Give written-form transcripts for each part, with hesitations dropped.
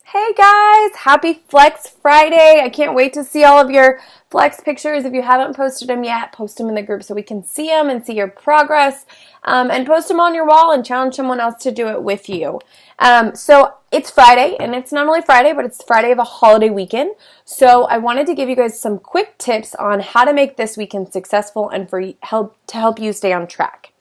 Hey guys, happy Flex Friday. I can't wait to see all of your Flex pictures. If you haven't posted them yet, post them in the group so we can see them and see your progress. And post them on your wall and challenge someone else to do it with you. So it's Friday, and it's not only Friday, but it's Friday of a holiday weekend. So I wanted to give you guys some quick tips on how to make this weekend successful and to help you stay on track.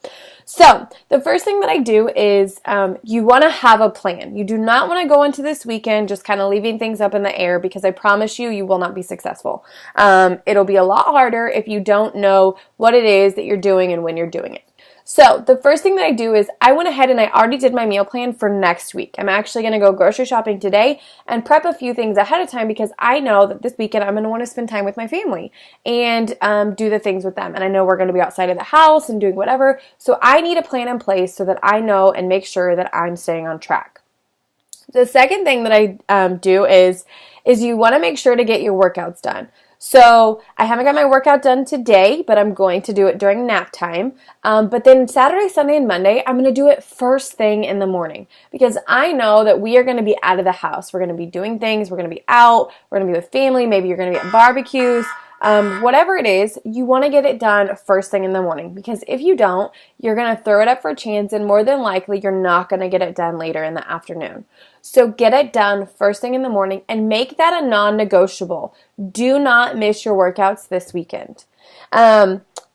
So the first thing that I do is you want to have a plan. You do not want to go into this weekend just kind of leaving things up in the air, because I promise you will not be successful. It'll be a lot harder if you don't know what it is that you're doing and when you're doing it. So the first thing that I do is I went ahead and I already did my meal plan for next week. I'm actually going to go grocery shopping today and prep a few things ahead of time, because I know that this weekend I'm going to want to spend time with my family and do the things with them. And I know we're going to be outside of the house and doing whatever. So I need a plan in place so that I know and make sure that I'm staying on track. The second thing that I do is you want to make sure to get your workouts done. So I haven't got my workout done today, but I'm going to do it during nap time. But then Saturday, Sunday, and Monday, I'm going to do it first thing in the morning, because I know that we are going to be out of the house. We're going to be doing things. We're going to be out. We're going to be with family. Maybe you're going to be at barbecues. Whatever it is, you want to get it done first thing in the morning, because if you don't, you're going to throw it up for a chance, and more than likely, you're not going to get it done later in the afternoon. So get it done first thing in the morning and make that a non-negotiable. Do not miss your workouts this weekend.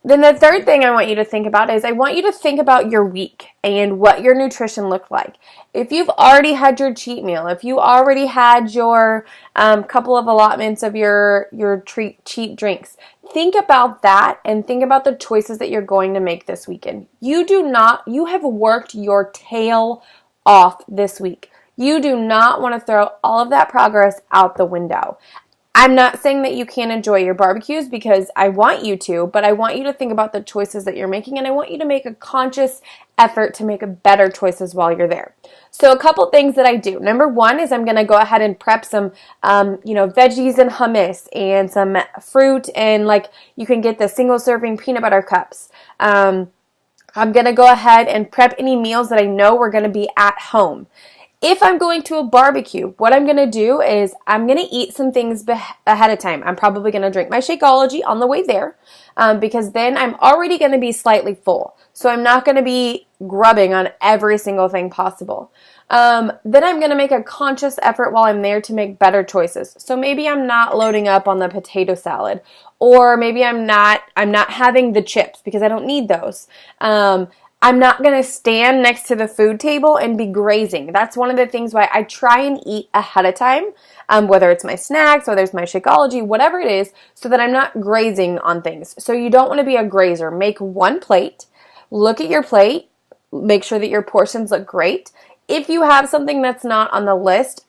Then the third thing I want you to think about is I want you to think about your week and what your nutrition looked like. If you've already had your cheat meal, if you already had your couple of allotments of your cheap drinks, think about that and think about the choices that you're going to make this weekend. You have worked your tail off this week. You do not want to throw all of that progress out the window. I'm not saying that you can't enjoy your barbecues, because I want you to, but I want you to think about the choices that you're making, and I want you to make a conscious effort to make better choices while you're there. So a couple things that I do. Number one is I'm going to go ahead and prep some, veggies and hummus and some fruit, and you can get the single serving peanut butter cups. I'm going to go ahead and prep any meals that I know we're going to be at home. If I'm going to a barbecue, what I'm going to do is I'm going to eat some things ahead of time. I'm probably going to drink my Shakeology on the way there, because then I'm already going to be slightly full. So I'm not going to be grubbing on every single thing possible. Then I'm going to make a conscious effort while I'm there to make better choices. So maybe I'm not loading up on the potato salad, or maybe I'm not having the chips because I don't need those. I'm not going to stand next to the food table and be grazing. That's one of the things why I try and eat ahead of time, whether it's my snacks, whether it's my Shakeology, whatever it is, so that I'm not grazing on things. So you don't want to be a grazer. Make one plate, look at your plate, make sure that your portions look great. If you have something that's not on the list,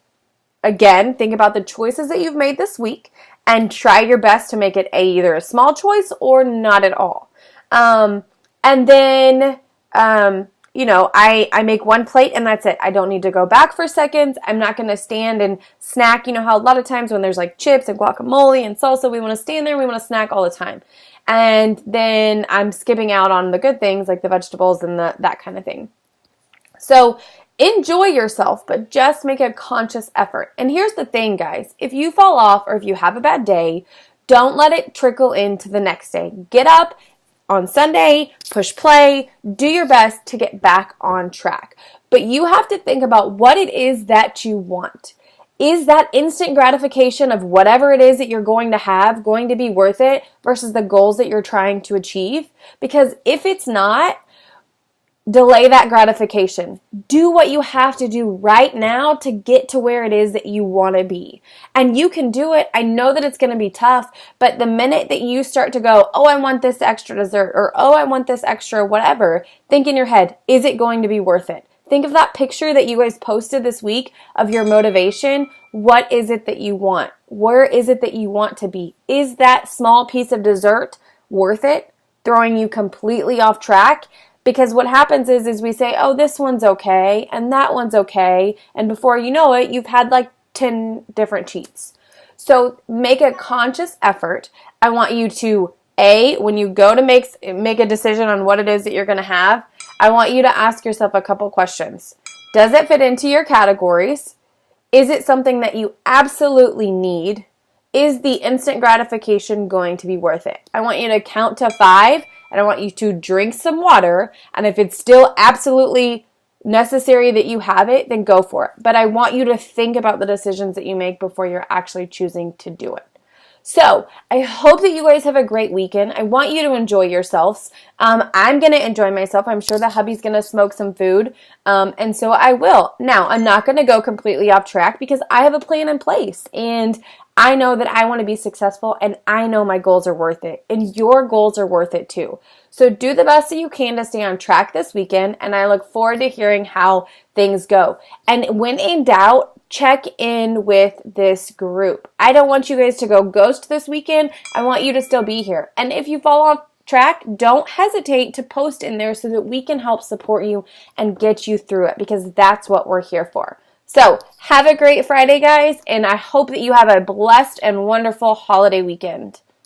again, think about the choices that you've made this week and try your best to make it either a small choice or not at all. And then I make one plate and that's it. I don't need to go back for seconds. I'm not going to stand and snack. You know how a lot of times when there's chips and guacamole and salsa, we want to stand there and we want to snack all the time. And then I'm skipping out on the good things like the vegetables and that kind of thing. So enjoy yourself, but just make a conscious effort. And here's the thing, guys. If you fall off or if you have a bad day, don't let it trickle into the next day. Get up on Sunday, push play, do your best to get back on track. But you have to think about what it is that you want. Is that instant gratification of whatever it is that you're going to have going to be worth it versus the goals that you're trying to achieve? Because if it's not, delay that gratification. Do what you have to do right now to get to where it is that you want to be. And you can do it. I know that it's going to be tough, but the minute that you start to go, oh, I want this extra dessert, or oh, I want this extra whatever, think in your head, is it going to be worth it? Think of that picture that you guys posted this week of your motivation. What is it that you want? Where is it that you want to be? Is that small piece of dessert worth it? Throwing you completely off track? Because what happens is we say, oh, this one's okay, and that one's okay, and before you know it, you've had 10 different cheats. So make a conscious effort. I want you to, when you go to make a decision on what it is that you're going to have, I want you to ask yourself a couple questions. Does it fit into your categories? Is it something that you absolutely need? Is the instant gratification going to be worth it? I want you to count to 5, and I want you to drink some water, and if it's still absolutely necessary that you have it, then go for it. But I want you to think about the decisions that you make before you're actually choosing to do it. So I hope that you guys have a great weekend. I want you to enjoy yourselves. I'm going to enjoy myself. I'm sure that hubby's going to smoke some food. And so I will. Now, I'm not going to go completely off track because I have a plan in place. And I know that I want to be successful, and I know my goals are worth it. And your goals are worth it too. So do the best that you can to stay on track this weekend. And I look forward to hearing how things go. And when in doubt, check in with this group. I don't want you guys to go ghost this weekend. I want you to still be here. And if you fall off track, don't hesitate to post in there so that we can help support you and get you through it, because that's what we're here for. So have a great Friday, guys, and I hope that you have a blessed and wonderful holiday weekend.